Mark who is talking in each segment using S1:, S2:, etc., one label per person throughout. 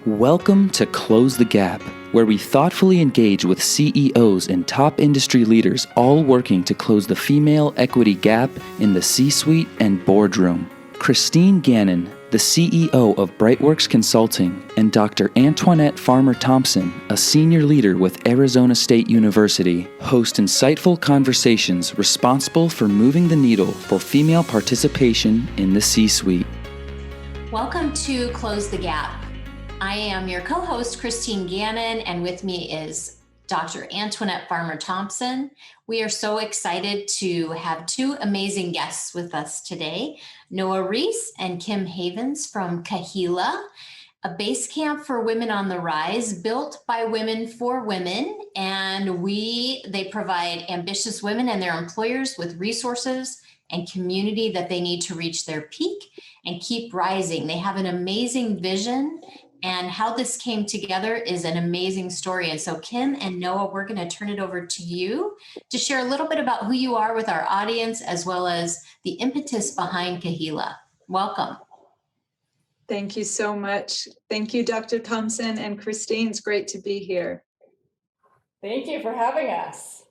S1: Welcome to Close the Gap, where we thoughtfully engage with CEOs and top industry leaders all working to close the female equity gap in the C-suite and boardroom. Christine Gannon, the CEO of Brightworks Consulting, and Dr. Antoinette Farmer-Thompson, a senior leader with Arizona State University, host insightful conversations responsible for moving the needle for female participation in the C-suite.
S2: Welcome to Close the Gap. I am your co-host, Christine Gannon, and with me is Dr. Antoinette Farmer-Thompson. We are so excited to have two amazing guests with us today, Noah Ries and Kim Havens from Kahilla, a base camp for women on the rise, built by women for women. And they provide ambitious women and their employers with resources and community that they need to reach their peak and keep rising. They have an amazing vision, and how this came together is an amazing story. And so Kim and Noah, we're going to turn it over to you to share a little bit about who you are with our audience, as well as the impetus behind Kahilla. Welcome.
S3: Thank you so much. Thank you, Dr. Thompson and Christine. It's great to be here.
S4: Thank you for having us.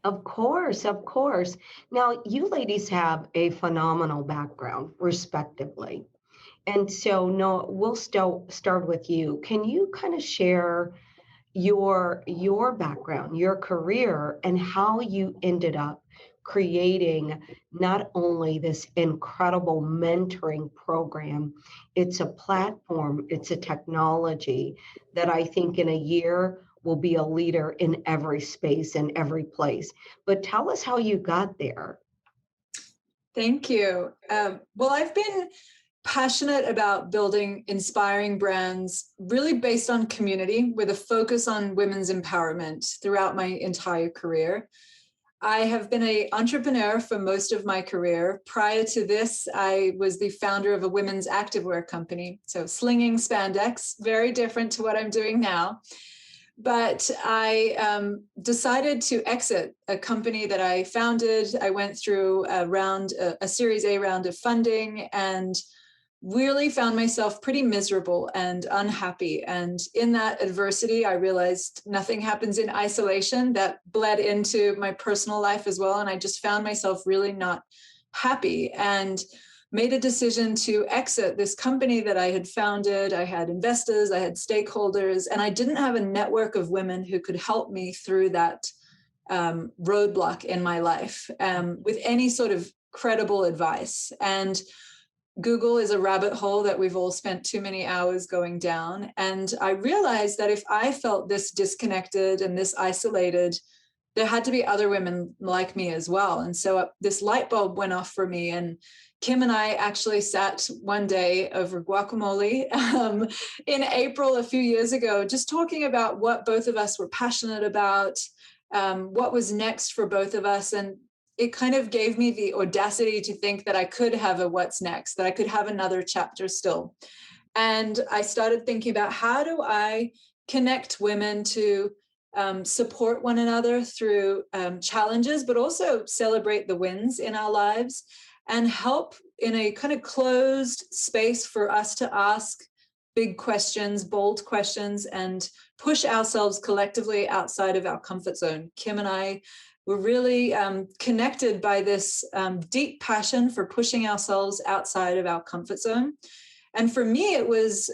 S5: Of course, of course. Now, you ladies have a phenomenal background, respectively. And so, Noah, we'll start with you. Can you kind of share your background, your career, and how you ended up creating not only this incredible mentoring program, it's a platform, it's a technology that I think in a year will be a leader in every space and every place. But tell us how you got there.
S3: Thank you. Well, I've been passionate about building inspiring brands really based on community with a focus on women's empowerment throughout my entire career. I have been an entrepreneur for most of my career. Prior to this, I was the founder of a women's activewear company. So slinging spandex, very different to what I'm doing now. But I decided to exit a company that I founded. I went through a Series A round of funding, and really found myself pretty miserable and unhappy. And in that adversity, I realized nothing happens in isolation. That bled into my personal life as well. And I just found myself really not happy and made a decision to exit this company that I had founded. I had investors, I had stakeholders, and I didn't have a network of women who could help me through that roadblock in my life with any sort of credible advice. And Google is a rabbit hole that we've all spent too many hours going down. And I realized that if I felt this disconnected and this isolated, there had to be other women like me as well. And so this light bulb went off for me. And Kim and I actually sat one day over guacamole in April a few years ago, just talking about what both of us were passionate about, what was next for both of us. And it kind of gave me the audacity to think that I could have a what's next, that I could have another chapter still. And I started thinking about how do I connect women to support one another through challenges, but also celebrate the wins in our lives and help in a kind of closed space for us to ask big questions, bold questions, and push ourselves collectively outside of our comfort zone. Kim and I were really connected by this deep passion for pushing ourselves outside of our comfort zone. And for me, it was,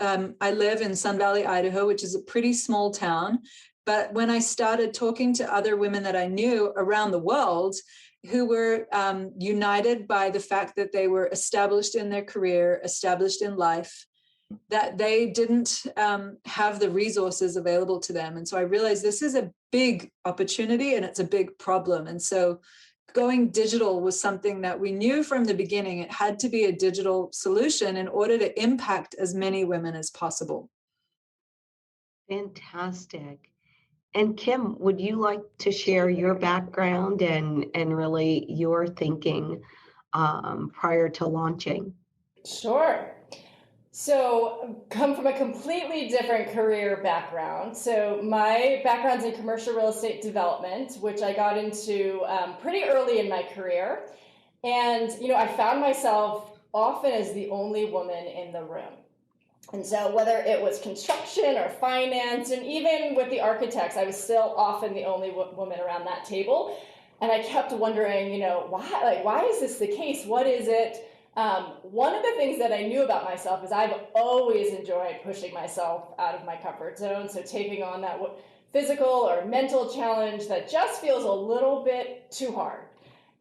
S3: I live in Sun Valley, Idaho, which is a pretty small town. But when I started talking to other women that I knew around the world who were united by the fact that they were established in their career, established in life, that they didn't have the resources available to them. And so I realized this is a big opportunity and it's a big problem. And so going digital was something that we knew from the beginning. It had to be a digital solution in order to impact as many women as possible.
S5: Fantastic. And Kim, would you like to share your background and really your thinking prior to launching?
S4: Sure. So come from a completely different career background. So my background's in commercial real estate development, which I got into pretty early in my career. And, I found myself often as the only woman in the room. And so whether it was construction or finance, and even with the architects, I was still often the only woman around that table. And I kept wondering, why is this the case? What is it? One of the things that I knew about myself is I've always enjoyed pushing myself out of my comfort zone. So taking on that physical or mental challenge that just feels a little bit too hard.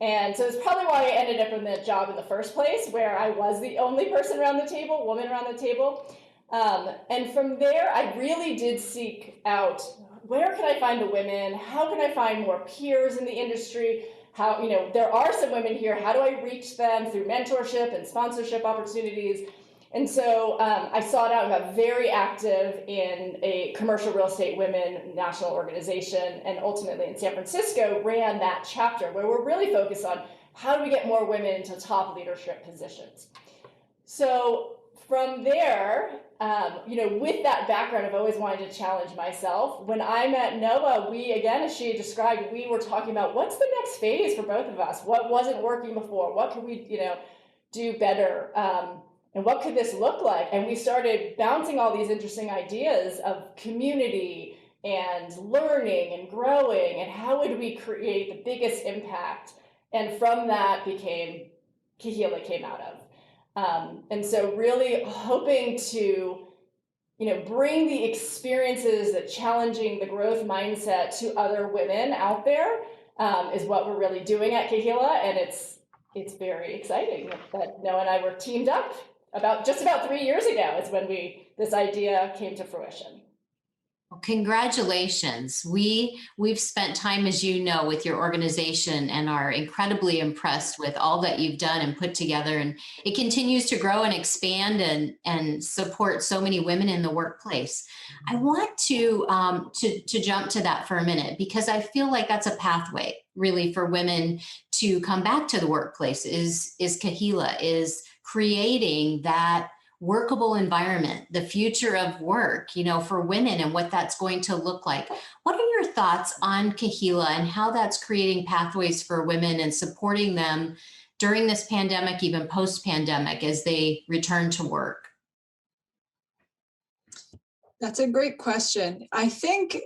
S4: And so it's probably why I ended up in that job in the first place, where I was the only person around the table, woman around the table. And from there, I really did seek out, where can I find the women? How can I find more peers in the industry? How, there are some women here. How do I reach them through mentorship and sponsorship opportunities? And so I sought out and got very active in a commercial real estate women national organization, and ultimately in San Francisco ran that chapter where we're really focused on how do we get more women into top leadership positions. So from there, with that background of always wanting to challenge myself, when I met Noah, we, again, as she had described, we were talking about what's the next phase for both of us? What wasn't working before? What could we, do better? And what could this look like? And we started bouncing all these interesting ideas of community and learning and growing, and how would we create the biggest impact? And from that Kahilla came out of. And so really hoping to, bring the experiences, the challenging, the growth mindset to other women out there is what we're really doing at Kahilla. And it's very exciting that Noah and I were teamed up about 3 years ago is when this idea came to fruition.
S2: Well, congratulations. We've spent time, as you know, with your organization and are incredibly impressed with all that you've done and put together. And it continues to grow and expand and support so many women in the workplace. I want to jump to that for a minute, because I feel like that's a pathway really for women to come back to the workplace is Kahilla, is creating that workable environment, the future of work, for women and what that's going to look like. What are your thoughts on Kahilla and how that's creating pathways for women and supporting them during this pandemic, even post-pandemic, as they return to work?
S3: That's a great question. I think,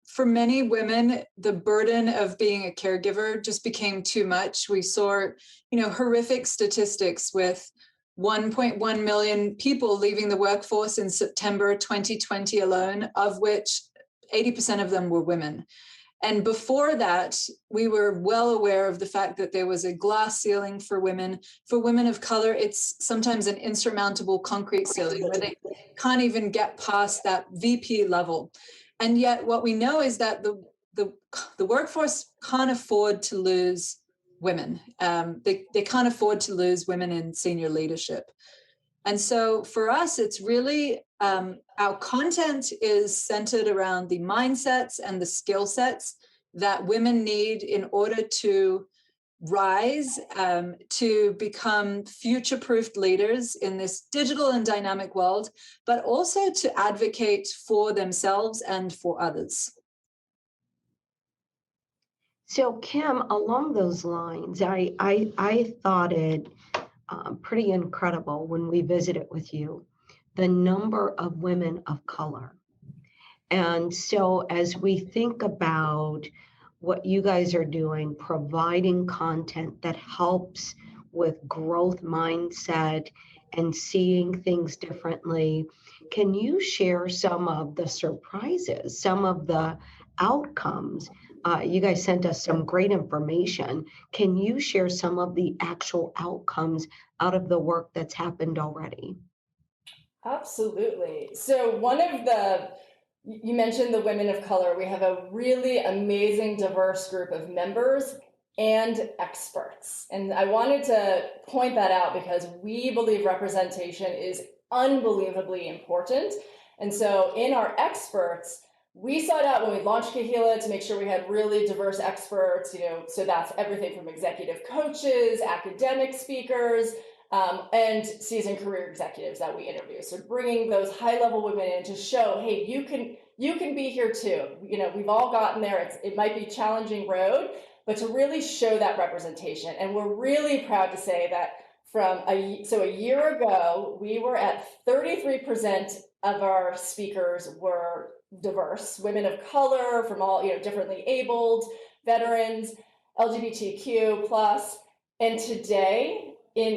S3: for many women, the burden of being a caregiver just became too much. We saw, horrific statistics with 1.1 million people leaving the workforce in September 2020 alone, of which 80% of them were women. And before that, we were well aware of the fact that there was a glass ceiling for women. For women of color, it's sometimes an insurmountable concrete ceiling where they can't even get past that VP level. And yet what we know is that the workforce can't afford to lose women. They can't afford to lose women in senior leadership. And so for us, it's really, our content is centered around the mindsets and the skill sets that women need in order to rise, to become future-proofed leaders in this digital and dynamic world, but also to advocate for themselves and for others.
S5: So Kim, along those lines, I thought it pretty incredible when we visited with you, the number of women of color. And so as we think about what you guys are doing, providing content that helps with growth mindset and seeing things differently, can you share some of the surprises, some of the outcomes? You guys sent us some great information. Can you share some of the actual outcomes out of the work that's happened already?
S4: Absolutely. So you mentioned the women of color. We have a really amazing, diverse group of members and experts. And I wanted to point that out because we believe representation is unbelievably important. And so in our experts, we sought out when we launched Kahilla to make sure we had really diverse experts, so that's everything from executive coaches, academic speakers, and seasoned career executives that we interview. So bringing those high-level women in to show, hey, you can be here too. We've all gotten there. It might be a challenging road, but to really show that representation. And we're really proud to say that So a year ago, we were at 33% of our speakers were diverse, women of color, from all, differently abled, veterans, LGBTQ plus. And today,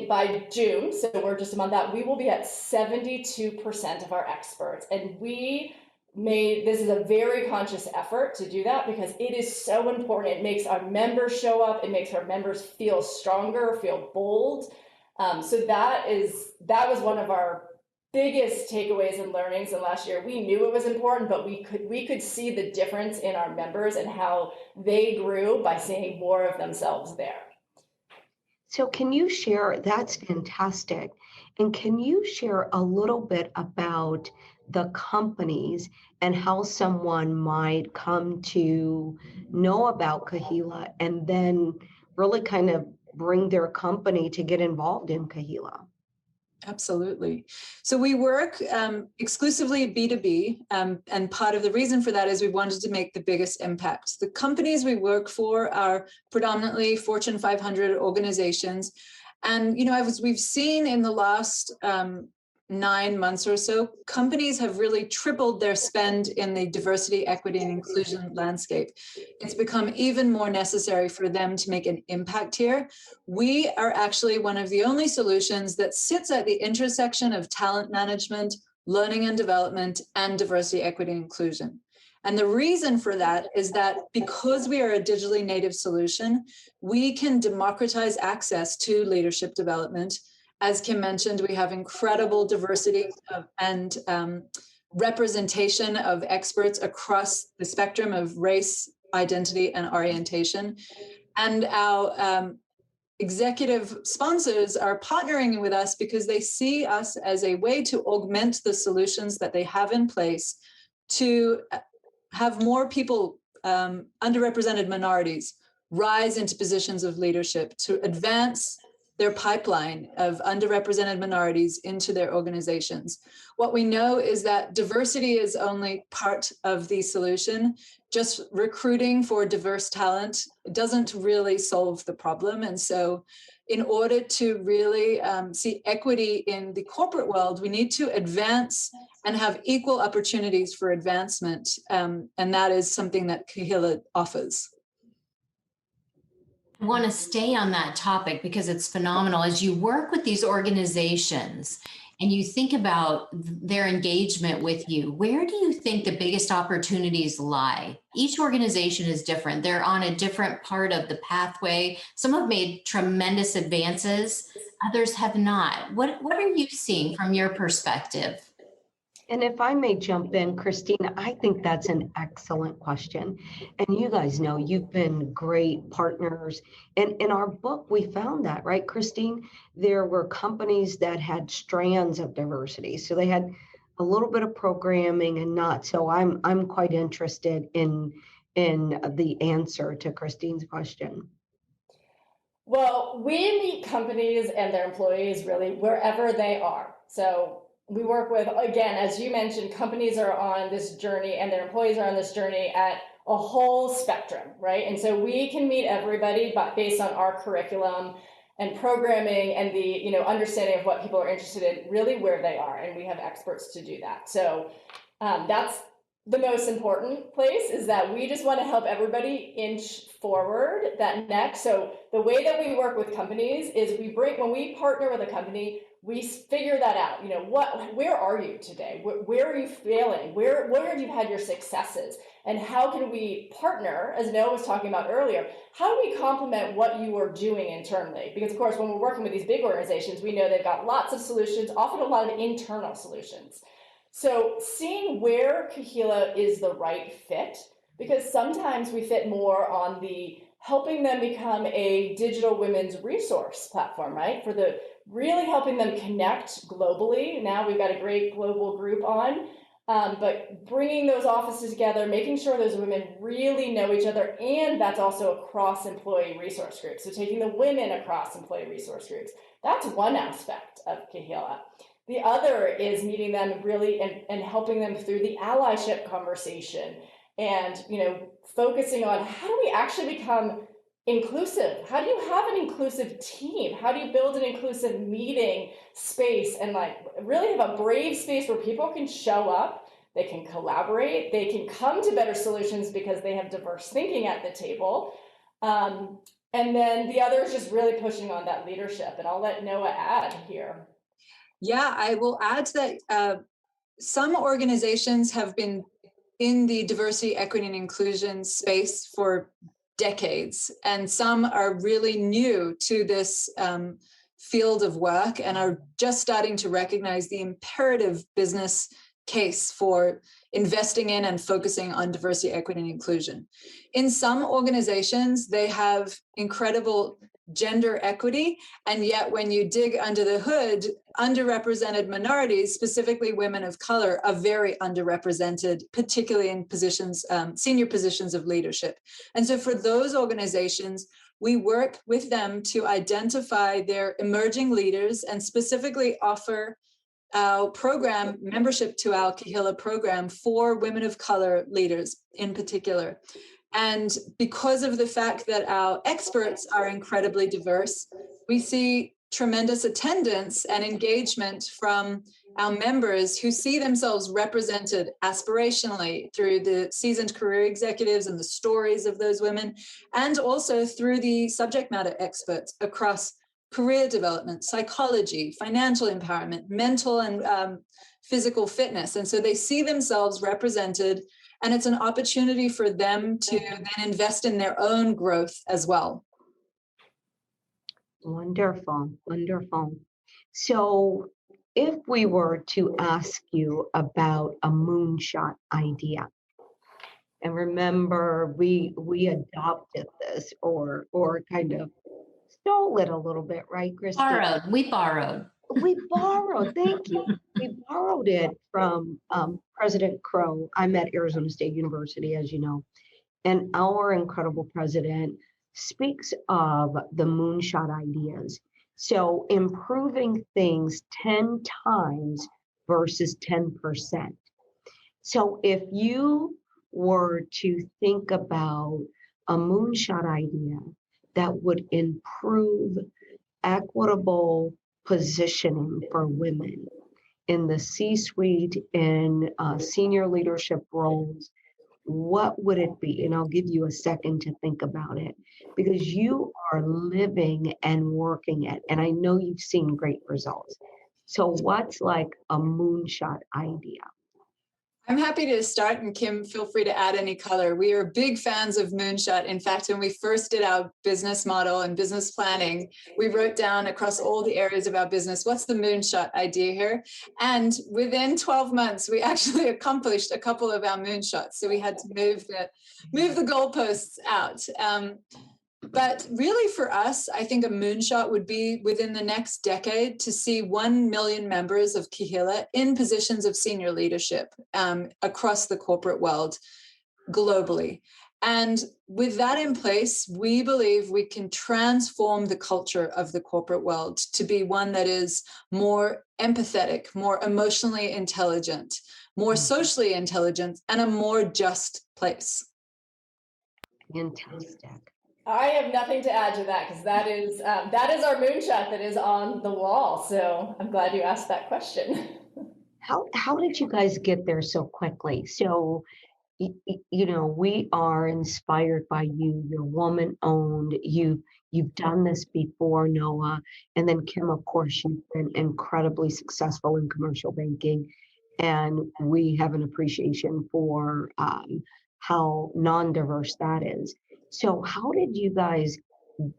S4: by June, so we're just a month out, we will be at 72% of our experts. And this is a very conscious effort to do that because it is so important. It makes our members show up. It makes our members feel stronger, feel bold. So that was one of our biggest takeaways and learnings in last year. We knew it was important, but we could see the difference in our members and how they grew by seeing more of themselves there.
S5: So can you share, that's fantastic. And can you share a little bit about the companies and how someone might come to know about Kahilla and then really kind of bring their company to get involved in Kahilla?
S3: Absolutely. So we work exclusively B2B, and part of the reason for that is we wanted to make the biggest impact. The companies we work for are predominantly Fortune 500 organizations. And, we've seen in the last 9 months or so, companies have really tripled their spend in the diversity, equity, and inclusion landscape. It's become even more necessary for them to make an impact here. We are actually one of the only solutions that sits at the intersection of talent management, learning and development, and diversity, equity, and inclusion. And the reason for that is that because we are a digitally native solution, we can democratize access to leadership development. As Kim mentioned, we have incredible diversity and representation of experts across the spectrum of race, identity, and orientation. And our executive sponsors are partnering with us because they see us as a way to augment the solutions that they have in place to have more people, underrepresented minorities, rise into positions of leadership, to advance their pipeline of underrepresented minorities into their organizations. What we know is that diversity is only part of the solution. Just recruiting for diverse talent doesn't really solve the problem. And so in order to really see equity in the corporate world, we need to advance and have equal opportunities for advancement. And that is something that Kahilla offers.
S2: I want to stay on that topic because it's phenomenal. As you work with these organizations and you think about their engagement with you, where do you think the biggest opportunities lie? Each organization is different. They're on a different part of the pathway. Some have made tremendous advances, others have not. What are you seeing from your perspective?
S5: And if I may jump in, Christina, I think that's an excellent question. And you guys know you've been great partners. And in our book, we found that, right, Christine? There were companies that had strands of diversity. So they had a little bit of programming and not. So I'm quite interested in the answer to Christine's question.
S4: Well, we meet companies and their employees really wherever they are. So we work with, again, as you mentioned, companies are on this journey and their employees are on this journey at a whole spectrum, right? And so we can meet everybody based on our curriculum and programming and the understanding of what people are interested in, really where they are. And we have experts to do that. So that's the most important place, is that we just want to help everybody inch forward that next. So the way that we work with companies is when we partner with a company, we figure that out. Where are you today? Where are you failing? Where have you had your successes? And how can we partner, as Noah was talking about earlier, how do we complement what you are doing internally? Because of course, when we're working with these big organizations, we know they've got lots of solutions, often a lot of internal solutions. So seeing where Kahilla is the right fit, because sometimes we fit more on the helping them become a digital women's resource platform, right? For really helping them connect globally. Now we've got a great global group on, but bringing those offices together, making sure those women really know each other, and that's also across employee resource groups. So taking the women across employee resource groups, that's one aspect of Kahilla. The other is meeting them really and helping them through the allyship conversation and, focusing on how do we actually become inclusive. How do you have an inclusive team? How do you build an inclusive meeting space and like really have a brave space where people can show up, they can collaborate, they can come to better solutions because they have diverse thinking at the table. And then the other is just really pushing on that leadership. And I'll let Noah add here.
S3: Yeah, I will add that some organizations have been in the diversity, equity, and inclusion space for decades, and some are really new to this field of work and are just starting to recognize the imperative business case for investing in and focusing on diversity, equity, and inclusion. In some organizations, they have incredible gender equity, and yet when you dig under the hood, underrepresented minorities, specifically women of color, are very underrepresented, particularly in positions, senior positions of leadership. And so for those organizations, we work with them to identify their emerging leaders and specifically offer our program membership to our Kahilla program for women of color leaders in particular. And because of the fact that our experts are incredibly diverse, we see tremendous attendance and engagement from our members who see themselves represented aspirationally through the seasoned career executives and the stories of those women, and also through the subject matter experts across career development, psychology, financial empowerment, mental and physical fitness. And so they see themselves represented, and it's an opportunity for them to then invest in their own growth as well.
S5: Wonderful, wonderful. So if we were to ask you about a moonshot idea, and remember we adopted this or kind of stole it a little bit, right, Christine?
S2: We borrowed.
S5: We borrowed, thank you. We borrowed it from President Crow. I'm at Arizona State University, as you know, and our incredible president speaks of the moonshot ideas. So improving things 10 times versus 10%. So if you were to think about a moonshot idea that would improve equitable positioning for women in the C-suite and senior leadership roles, what would it be? And I'll give you a second to think about it because you are living and working it. And I know you've seen great results. So what's like a moonshot idea?
S3: I'm happy to start, and Kim, feel free to add any color. We are big fans of moonshot. In fact, when we first did our business model and business planning, we wrote down across all the areas of our business, what's the moonshot idea here? And within 12 months, we actually accomplished a couple of our moonshots. So we had to move the goalposts out. But really for us, I think a moonshot would be within the next decade to see 1 million members of Kahilla in positions of senior leadership across the corporate world globally. And with that in place, we believe we can transform the culture of the corporate world to be one that is more empathetic, more emotionally intelligent, more socially intelligent, and a more just place.
S5: Fantastic.
S4: I have nothing to add to that because that is our moonshot that is on the wall. So I'm glad you asked that question.
S5: How did you guys get there so quickly? So, you know, we are inspired by you. You're woman owned. You've done this before, Noah, and then Kim. Of course, you've been incredibly successful in commercial banking, and we have an appreciation for how non-diverse that is. So how did you guys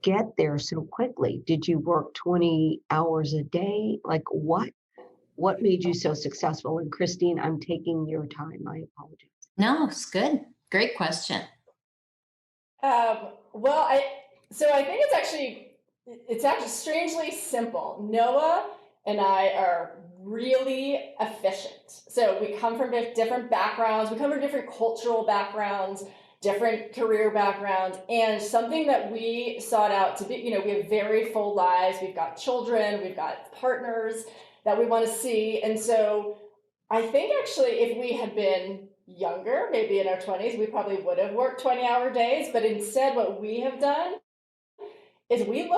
S5: get there so quickly? Did you work 20 hours a day? Like what made you so successful? And Christine, I'm taking your time. I apologize.
S2: No, it's good. Great question.
S4: Well, I think it's actually strangely simple. Noah and I are really efficient. So we come from different backgrounds. We come from different cultural backgrounds, different career backgrounds, and something that we sought out to be, you know, we have very full lives. We've got children, we've got partners that we want to see. And so I think actually if we had been younger, maybe in our 20s, we probably would have worked 20-hour days. But instead, what we have done is we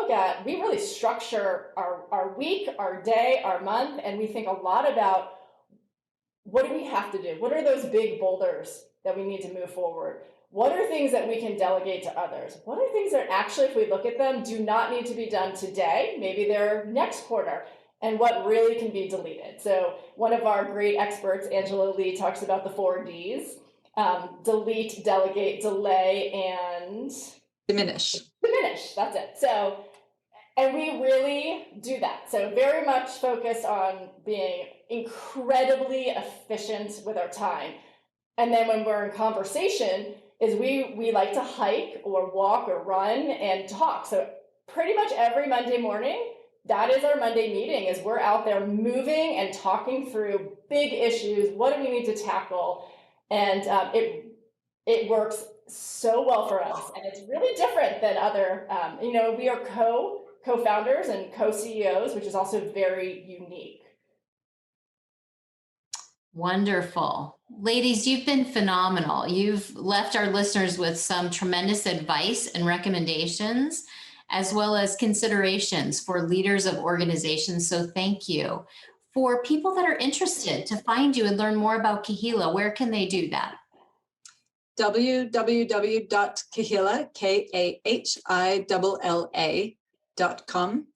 S4: really structure our week, our day, our month, and we think a lot about what do we have to do? What are those big boulders that we need to move forward? What are things that we can delegate to others? What are things that actually, if we look at them, do not need to be done today? Maybe they're next quarter. And what really can be deleted. So one of our great experts, Angela Lee, talks about the 4 Ds: delete, delegate, delay, and
S3: Diminish.
S4: Diminish, that's it. So, and we really do that. So very much focused on being incredibly efficient with our time. And then when we're in conversation, is we like to hike or walk or run and talk. So pretty much every Monday morning, that is our Monday meeting, is we're out there moving and talking through big issues. What do we need to tackle? And it works so well for us. And it's really different than other, we are co-founders and co-CEOs, which is also very unique.
S2: Wonderful. Ladies, you've been phenomenal. You've left our listeners with some tremendous advice and recommendations, as well as considerations for leaders of organizations. So thank you. For people that are interested to find you and learn more about Kahilla, where can they do that?
S3: www.kahilla, KAHILLA.com.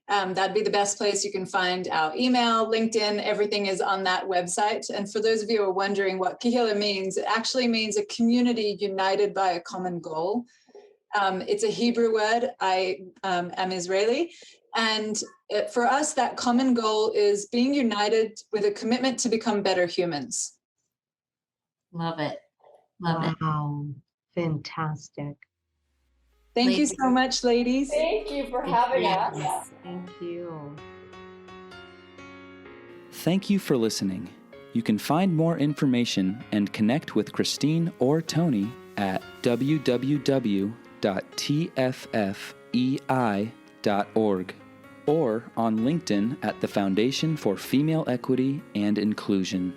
S3: That'd be the best place. You can find our email, LinkedIn, everything is on that website. And for those of you who are wondering what Kahilla means, it actually means a community united by a common goal. It's a Hebrew word. I am Israeli. And for us, that common goal is being united with a commitment to become better humans.
S2: Love it. Love it.
S5: Wow, fantastic.
S3: Thank you so much, ladies.
S4: Thank you for having us.
S5: Thank you.
S1: Thank you for listening. You can find more information and connect with Christine or Tony at www.tffei.org or on LinkedIn at the Foundation for Female Equity and Inclusion.